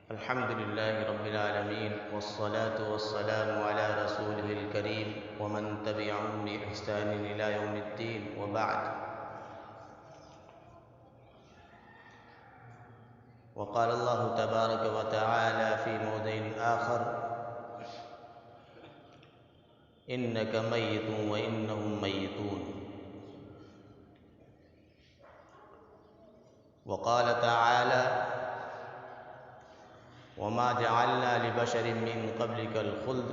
الحمد لله رب العالمين والصلاة والسلام على رسوله الكريم ومن تبعهم بإحسان إلى يوم الدين وبعد. وقال الله تبارك وتعالى في موضع آخر: إنك ميت وإنهم ميتون. وقال تعالى: وما جعلنا لبشر من قبلك الخلد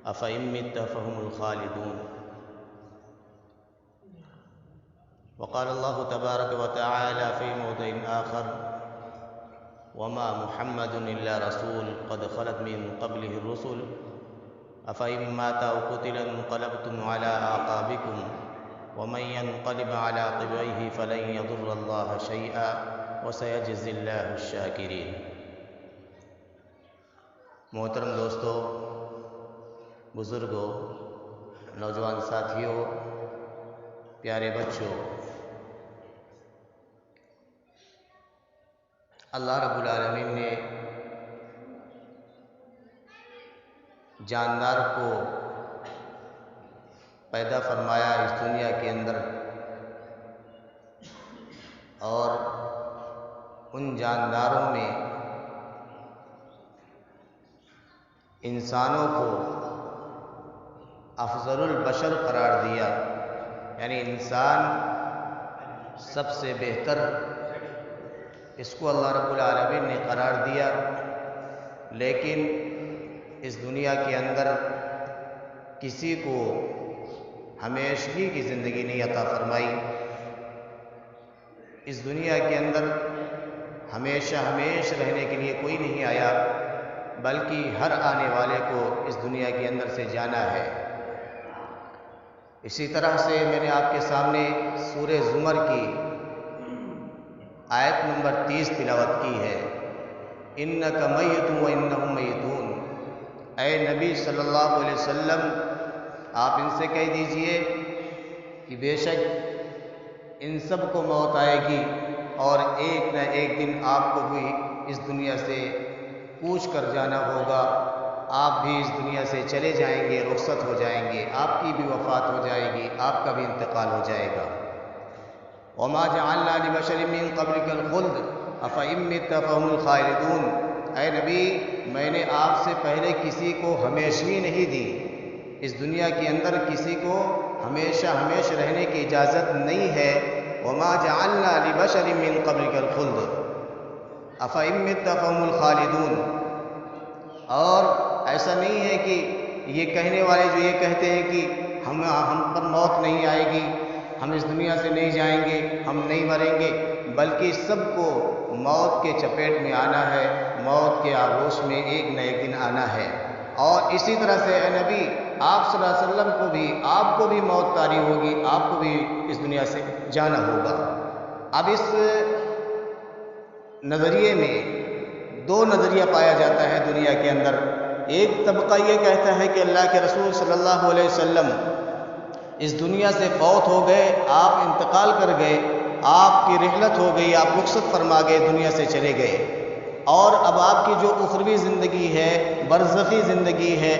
أفإن مت فهم الخالدون. وقال الله تبارك وتعالى في موضع آخر: وما محمد إلا رسول قد خلت من قبله الرسل أفإن مات أو قتل انقلبتم على أعقابكم ومن ينقلب على عقبيه فلن يضر الله شيئا وسيجزي الله الشاكرين. محترم دوستو، بزرگوں، نوجوان ساتھیوں، پیارے بچوں، اللہ رب العالمین نے جاندار کو پیدا فرمایا اس دنیا کے اندر، اور ان جانداروں میں انسانوں کو افضل البشر قرار دیا، یعنی انسان سب سے بہتر، اس کو اللہ رب العالمین نے قرار دیا. لیکن اس دنیا کے اندر کسی کو ہمیشگی کی زندگی نہیں عطا فرمائی. اس دنیا کے اندر ہمیشہ رہنے کے لیے کوئی نہیں آیا، بلکہ ہر آنے والے کو اس دنیا کے اندر سے جانا ہے. اسی طرح سے میں نے آپ کے سامنے سورہ زمر کی آیت نمبر 30 تلاوت کی ہے: اِنَّکَ مَیِّتٌ وَإِنَّهُمْ مَیِّتُونَ. اے نبی صلی اللہ علیہ وسلم، آپ ان سے کہہ دیجئے کہ بے شک ان سب کو موت آئے گی، اور ایک نہ ایک دن آپ کو بھی اس دنیا سے کوچ کر جانا ہوگا. آپ بھی اس دنیا سے چلے جائیں گے، رخصت ہو جائیں گے، آپ کی بھی وفات ہو جائے گی، آپ کا بھی انتقال ہو جائے گا. وما جعلنا لبشر من قبلك الخلد افإن مت فهم الخالدون. اے نبی، میں نے آپ سے پہلے کسی کو ہمیشگی نہیں دی. اس دنیا کے اندر کسی کو ہمیشہ رہنے کی اجازت نہیں ہے. وما جعلنا لبشر من قبلك الخلد افإن مت فهم الخالدون. اور ایسا نہیں ہے کہ یہ کہنے والے جو یہ کہتے ہیں کہ ہم پر موت نہیں آئے گی، ہم اس دنیا سے نہیں جائیں گے، ہم نہیں مریں گے، بلکہ سب کو موت کے چپیٹ میں آنا ہے، موت کے آغوش میں ایک نہ ایک دن آنا ہے. اور اسی طرح سے اے نبی، آپ صلی اللہ علیہ وسلم کو بھی، آپ کو بھی موت طاری ہوگی، آپ کو بھی اس دنیا سے جانا ہوگا. اب اس نظریے میں دو نظریہ پایا جاتا ہے دنیا کے اندر. ایک طبقہ یہ کہتا ہے کہ اللہ کے رسول صلی اللہ علیہ وسلم اس دنیا سے فوت ہو گئے، آپ انتقال کر گئے، آپ کی رحلت ہو گئی، آپ رخصت فرما گئے، دنیا سے چلے گئے، اور اب آپ کی جو اخروی زندگی ہے، برزخی زندگی ہے،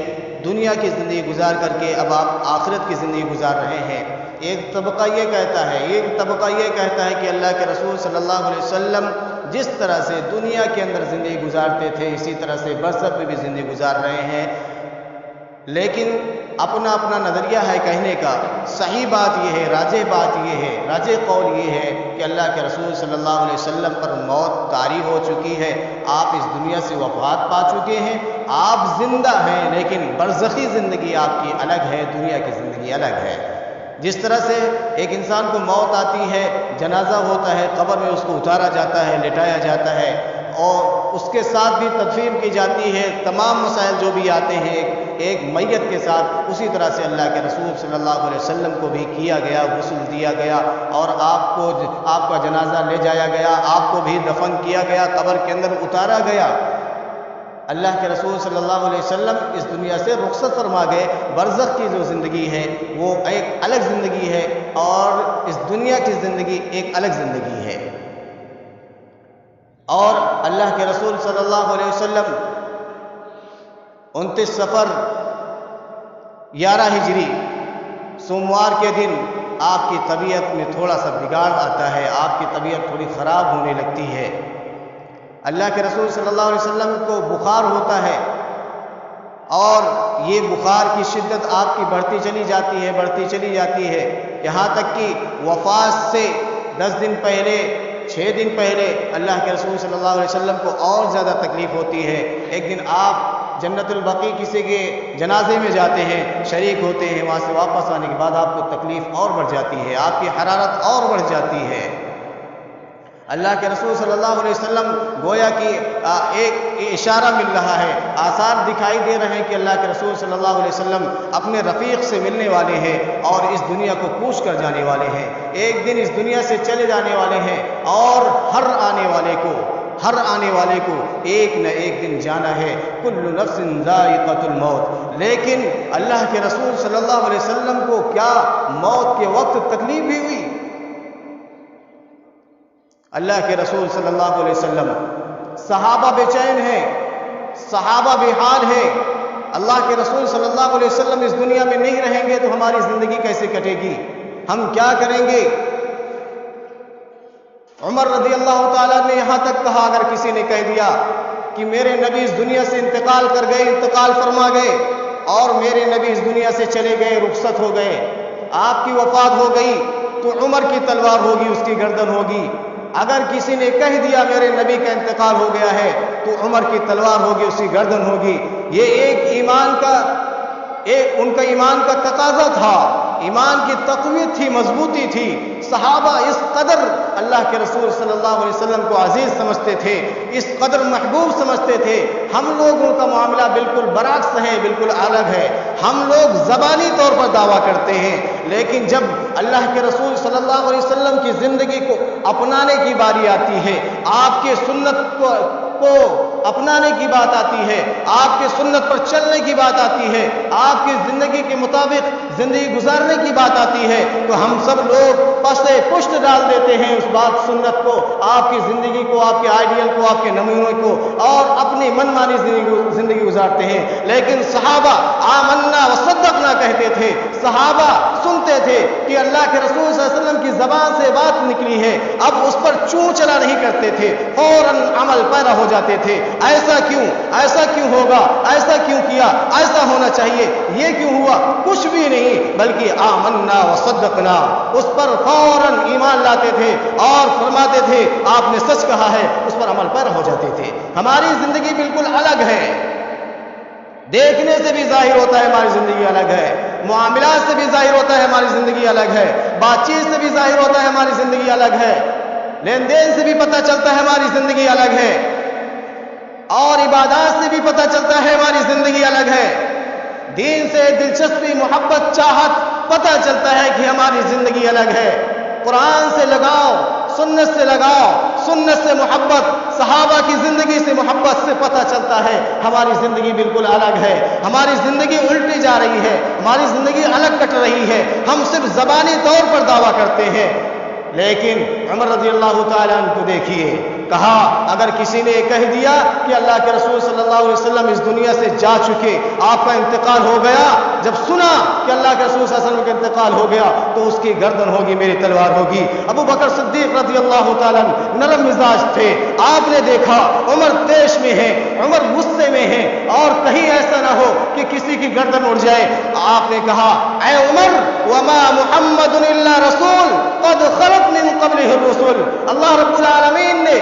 دنیا کی زندگی گزار کر کے اب آپ آخرت کی زندگی گزار رہے ہیں. ایک طبقہ یہ کہتا ہے، کہ اللہ کے رسول صلی اللہ علیہ وسلم جس طرح سے دنیا کے اندر زندگی گزارتے تھے، اسی طرح سے برزخ میں بھی زندگی گزار رہے ہیں. لیکن اپنا اپنا نظریہ ہے کہنے کا. صحیح بات یہ ہے، راجح قول یہ ہے کہ اللہ کے رسول صلی اللہ علیہ وسلم پر موت طاری ہو چکی ہے، آپ اس دنیا سے وفات پا چکے ہیں، آپ زندہ ہیں، لیکن برزخی زندگی آپ کی الگ ہے، دنیا کی زندگی الگ ہے. جس طرح سے ایک انسان کو موت آتی ہے، جنازہ ہوتا ہے، قبر میں اس کو اتارا جاتا ہے، لٹایا جاتا ہے، اور اس کے ساتھ بھی تدفین کی جاتی ہے، تمام مسائل جو بھی آتے ہیں ایک میت کے ساتھ، اسی طرح سے اللہ کے رسول صلی اللہ علیہ وسلم کو بھی کیا گیا، غسل دیا گیا، اور آپ کا جنازہ لے جایا گیا، آپ کو بھی دفن کیا گیا، قبر کے اندر اتارا گیا. اللہ کے رسول صلی اللہ علیہ وسلم اس دنیا سے رخصت فرما گئے. برزخ کی جو زندگی ہے وہ ایک الگ زندگی ہے، اور اس دنیا کی زندگی ایک الگ زندگی ہے. اور اللہ کے رسول صلی اللہ علیہ وسلم 29 صفر 11 ہجری سوموار کے دن آپ کی طبیعت میں تھوڑا سا بگاڑ آتا ہے، آپ کی طبیعت تھوڑی خراب ہونے لگتی ہے۔ اللہ کے رسول صلی اللہ علیہ وسلم کو بخار ہوتا ہے اور یہ بخار کی شدت آپ کی بڑھتی چلی جاتی ہے، یہاں تک کہ وفات سے 10 دن پہلے 6 دن پہلے اللہ کے رسول صلی اللہ علیہ وسلم کو اور زیادہ تکلیف ہوتی ہے۔ ایک دن آپ جنت البقیع کسی کے جنازے میں جاتے ہیں، شریک ہوتے ہیں، وہاں سے واپس آنے کے بعد آپ کو تکلیف اور بڑھ جاتی ہے، آپ کی حرارت اور بڑھ جاتی ہے۔ اللہ کے رسول صلی اللہ علیہ وسلم گویا کہ ایک اشارہ مل رہا ہے، آثار دکھائی دے رہے ہیں کہ اللہ کے رسول صلی اللہ علیہ وسلم اپنے رفیق سے ملنے والے ہیں اور اس دنیا کو کوچ کر جانے والے ہیں، ایک دن اس دنیا سے چلے جانے والے ہیں، اور ہر آنے والے کو ایک نہ ایک دن جانا ہے، کل نفس ذائقۃ الموت۔ لیکن اللہ کے رسول صلی اللہ علیہ وسلم کو کیا موت کے وقت تکلیف بھی ہوئی؟ اللہ کے رسول صلی اللہ علیہ وسلم، صحابہ بے چین ہیں، صحابہ بے حال ہیں، اللہ کے رسول صلی اللہ علیہ وسلم اس دنیا میں نہیں رہیں گے تو ہماری زندگی کیسے کٹے گی، ہم کیا کریں گے؟ عمر رضی اللہ تعالیٰ نے یہاں تک کہا، اگر کسی نے کہہ دیا کہ میرے نبی اس دنیا سے انتقال فرما گئے اور میرے نبی اس دنیا سے چلے گئے، رخصت ہو گئے، آپ کی وفات ہو گئی، تو عمر کی تلوار ہوگی، اس کی گردن ہوگی۔ اگر کسی نے کہہ دیا میرے نبی کا انتقال ہو گیا ہے تو عمر کی تلوار ہوگی، اس کی گردن ہوگی۔ یہ ان کا ایمان کا تقاضا تھا، ایمان کی تقویت تھی، مضبوطی تھی۔ صحابہ اس قدر اللہ کے رسول صلی اللہ علیہ وسلم کو عزیز سمجھتے تھے، اس قدر محبوب سمجھتے تھے۔ ہم لوگوں کا معاملہ بالکل برعکس ہے، بالکل الگ ہے۔ ہم لوگ زبانی طور پر دعویٰ کرتے ہیں، لیکن جب اللہ کے رسول صلی اللہ علیہ وسلم کی زندگی کو اپنانے کی باری آتی ہے، آپ کے سنت کو اپنانے کی بات آتی ہے، آپ کے سنت پر چلنے کی بات آتی ہے، آپ کی زندگی کے مطابق زندگی گزارنے کی بات آتی ہے، تو ہم سب لوگ پسے پشت ڈال دیتے ہیں اس بات سنت کو، آپ کی زندگی کو، آپ کے آئیڈیل کو، آپ کے نمونے کو، اور اپنی من مانی زندگی گزارتے ہیں۔ لیکن صحابہ آمنا وصدقنا کہتے تھے، صحابہ سنتے تھے کہ اللہ کے رسول صلی اللہ علیہ وسلم کی زبان سے بات نکلی ہے، اب اس پر چوں چلا نہیں کرتے تھے، فوراً عمل پیرا ہو جاتے تھے۔ ایسا کیوں ہوگا، ایسا کیوں کیا، ایسا ہونا چاہیے، یہ کیوں ہوا؟ کچھ بھی نہیں، بلکہ آمنا وصدقنا، اس پر فوراً ایمان لاتے تھے اور فرماتے تھے آپ نے سچ کہا ہے، اس پر عمل پیرا ہو جاتے تھے۔ ہماری زندگی بالکل الگ ہے، دیکھنے سے بھی ظاہر ہوتا ہے ہماری زندگی الگ ہے، معاملات سے بھی ظاہر ہوتا ہے ہماری زندگی الگ ہے، بات چیت سے بھی ظاہر ہوتا ہے ہماری زندگی الگ ہے، لین دین سے بھی پتہ چلتا ہے ہماری زندگی الگ ہے، اور عبادات سے بھی پتہ چلتا ہے ہماری زندگی الگ ہے۔ دین سے دلچسپی، محبت، چاہت پتہ چلتا ہے کہ ہماری زندگی الگ ہے۔ قرآن سے لگاؤ، سنت سے لگاؤ، سنت سے محبت، صحابہ کی زندگی سے محبت سے پتہ چلتا ہے ہماری زندگی بالکل الگ ہے، ہماری زندگی الٹی جا رہی ہے، ہماری زندگی الگ کٹ رہی ہے۔ ہم صرف زبانی طور پر دعویٰ کرتے ہیں، لیکن عمر رضی اللہ تعالیٰ عنہ کو دیکھیے، کہا اگر کسی نے کہہ دیا کہ اللہ کے رسول صلی اللہ علیہ وسلم اس دنیا سے جا چکے، آپ کا انتقال ہو گیا، جب سنا کہ اللہ کے رسول صلی اللہ علیہ وسلم کا انتقال ہو گیا تو اس کی گردن ہوگی، میری تلوار ہوگی۔ ابو بکر صدیق رضی اللہ تعالیٰ نرم مزاج تھے، آپ نے دیکھا عمر تیش میں ہے، عمر غصے میں ہے، اور کہیں ایسا نہ ہو کہ کسی کی گردن اڑ جائے۔ آپ نے کہا اے عمر، وما محمد الا رسول قد خلت من قبلہ الرسل، اللہ رب العالمین نے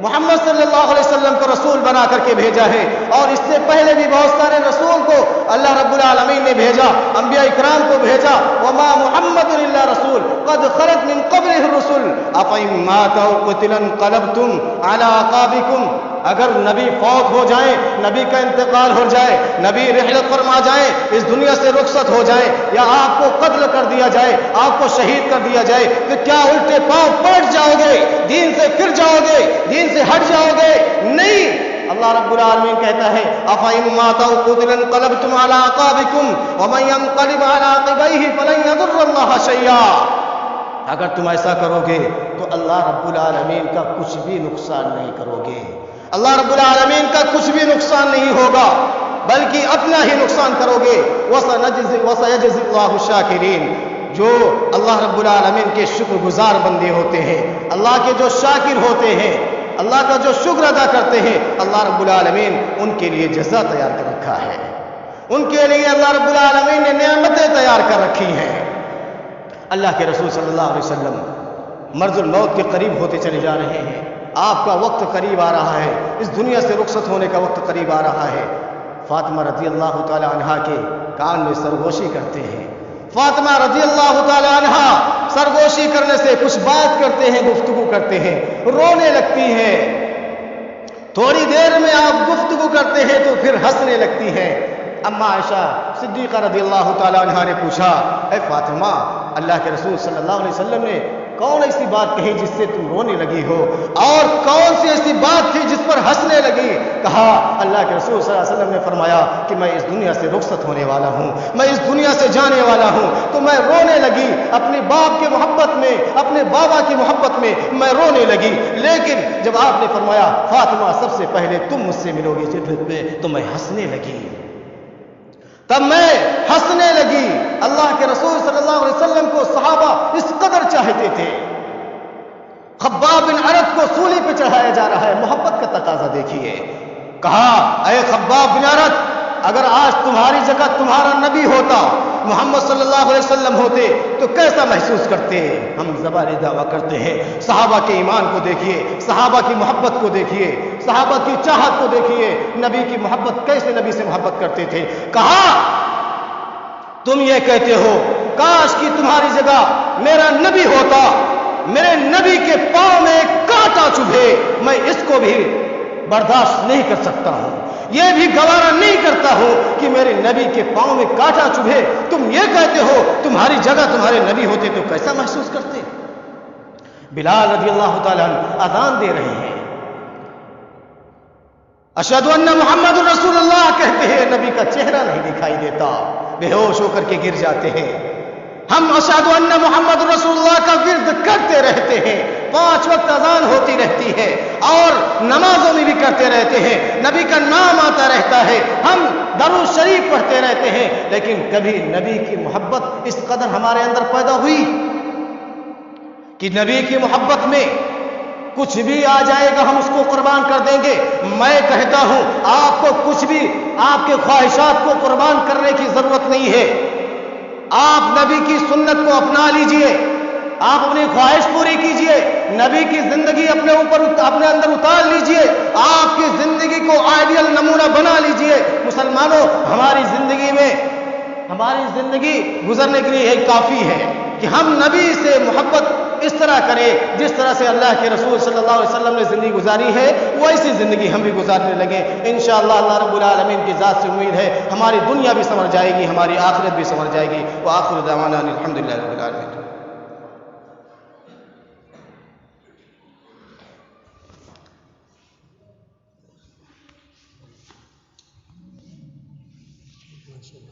محمد صلی اللہ علیہ وسلم کو رسول بنا کر کے بھیجا ہے، اور اس سے پہلے بھی بہت سارے رسول کو اللہ رب العالمین نے بھیجا، انبیاء اکرام کو بھیجا۔ وما محمد الا رسول قد خلت من قبلہ الرسل افإن مات أو قتل انقلبتم على أعقابكم، اگر نبی فوت ہو جائیں، نبی کا انتقال ہو جائے، نبی رحلت فرما جائیں، اس دنیا سے رخصت ہو جائیں، یا آپ کو قتل کر دیا جائے، آپ کو شہید کر دیا جائے، تو کیا الٹے پاؤں پلٹ جاؤ گے، دین سے پھر جاؤ گے، دین سے ہٹ جاؤ گے؟ نہیں، اللہ رب العالمین کہتا ہے أَفَإِن مَاتَ أَوْ قُتِلَ انقلبتم على أعقابكم ومن ينقلب على عقبيه فلن يضر الله شيئا، اگر تم ایسا کرو گے تو اللہ رب العالمین کا کچھ بھی نقصان نہیں کرو گے. اللہ رب العالمین کا کچھ بھی نقصان نہیں ہوگا بلکہ اپنا ہی نقصان کرو گے. وَسَيَجْزِي اللَّهُ الشَّاكِرِينَ. جو اللہ رب العالمین کے شکر گزار بندے ہوتے ہیں، اللہ کے جو شاکر ہوتے ہیں، اللہ کا جو شکر ادا کرتے ہیں، اللہ رب العالمین ان کے لیے جزا تیار کر رکھا ہے. ان کے لیے اللہ رب العالمین نے نعمتیں تیار کر رکھی ہیں. اللہ کے رسول صلی اللہ علیہ وسلم مرض الموت کے قریب ہوتے چلے جا رہے ہیں. آپ کا وقت قریب آ رہا ہے، اس دنیا سے رخصت ہونے کا وقت قریب آ رہا ہے. فاطمہ رضی اللہ تعالی عنہا کے کان میں سرگوشی کرتے ہیں. فاطمہ رضی اللہ تعالی عنہا سرگوشی کرنے سے کچھ بات کرتے ہیں، گفتگو کرتے ہیں، رونے لگتی ہیں. تھوڑی دیر میں آپ گفتگو کرتے ہیں تو پھر ہنسنے لگتی ہیں. اما عائشہ صدیقہ رضی اللہ تعالی عنہا نے پوچھا، اے فاطمہ، اللہ کے رسول صلی اللہ علیہ وسلم نے کون ایسی بات کہی جس سے تم رونے لگی ہو، اور کون سی ایسی بات تھی جس پر ہنسنے لگی؟ کہا، اللہ کے رسول صلی اللہ علیہ وسلم نے فرمایا کہ میں اس دنیا سے رخصت ہونے والا ہوں، میں اس دنیا سے جانے والا ہوں. تو میں رونے لگی، اپنے باپ کی محبت میں، اپنے بابا کی محبت میں میں رونے لگی. لیکن جب آپ نے فرمایا فاطمہ سب سے پہلے تم مجھ سے ملو گی جنت میں، تو میں ہنسنے لگی. تب میں ہنسنے لگی. اللہ کے رسول صلی اللہ علیہ وسلم کو صحابہ اس قدر چاہتے تھے. خباب بن عرت کو سولی پہ چڑھایا جا رہا ہے، محبت کا تقاضا دیکھیے. کہا، اے خباب بن عرت، اگر آج تمہاری جگہ تمہارا نبی ہوتا، محمد صلی اللہ علیہ وسلم ہوتے، تو کیسا محسوس کرتے؟ ہم زبانی دعویٰ کرتے ہیں. صحابہ کے ایمان کو دیکھیے، صحابہ کی محبت کو دیکھیے، صحابہ کی چاہت کو دیکھیے، نبی کی محبت، کیسے نبی سے محبت کرتے تھے. کہا، تم یہ کہتے ہو کاش کہ تمہاری جگہ میرا نبی ہوتا، میرے نبی کے پاؤں میں ایک کانٹا چبھے، میں اس کو بھی برداشت نہیں کر سکتا ہوں، یہ بھی گوارا نہیں کرتا ہوں کہ میرے نبی کے پاؤں میں کانٹا چبھے. تم یہ کہتے ہو تمہاری جگہ تمہارے نبی ہوتے تو کیسا محسوس کرتے؟ بلال رضی اللہ تعالیٰ عنہ اذان دے رہے ہیں، اشہد ان محمد رسول اللہ کہتے ہیں، نبی کا چہرہ نہیں دکھائی دیتا، بے ہوش ہو کر کے گر جاتے ہیں. ہم اشہد ان محمد رسول اللہ کا ورد کرتے رہتے ہیں، 5 وقت اذان ہوتی رہتی ہے اور نمازوں میں بھی کرتے رہتے ہیں، نبی کا نام آتا رہتا ہے، ہم درود شریف پڑھتے رہتے ہیں. لیکن کبھی نبی کی محبت اس قدر ہمارے اندر پیدا ہوئی کہ نبی کی محبت میں کچھ بھی آ جائے گا ہم اس کو قربان کر دیں گے. میں کہتا ہوں آپ کو کچھ بھی، آپ کے خواہشات کو قربان کرنے کی ضرورت نہیں ہے. آپ نبی کی سنت کو اپنا لیجئے، آپ اپنی خواہش پوری کیجئے، نبی کی زندگی اپنے اندر اتار لیجئے، آپ کی زندگی کو آئیڈیل نمونہ بنا لیجئے. مسلمانوں، ہماری زندگی گزرنے کے لیے یہ کافی ہے کہ ہم نبی سے محبت اس طرح کریں جس طرح سے اللہ کے رسول صلی اللہ علیہ وسلم نے زندگی گزاری ہے، ویسی زندگی ہم بھی گزارنے لگیں. انشاءاللہ اللہ رب العالمین کی ذات سے امید ہے ہماری دنیا بھی سنور جائے گی، ہماری آخرت بھی سنور جائے گی. وآخر دعوانا الحمدللہ رب العالمین. ماشاء اللہ.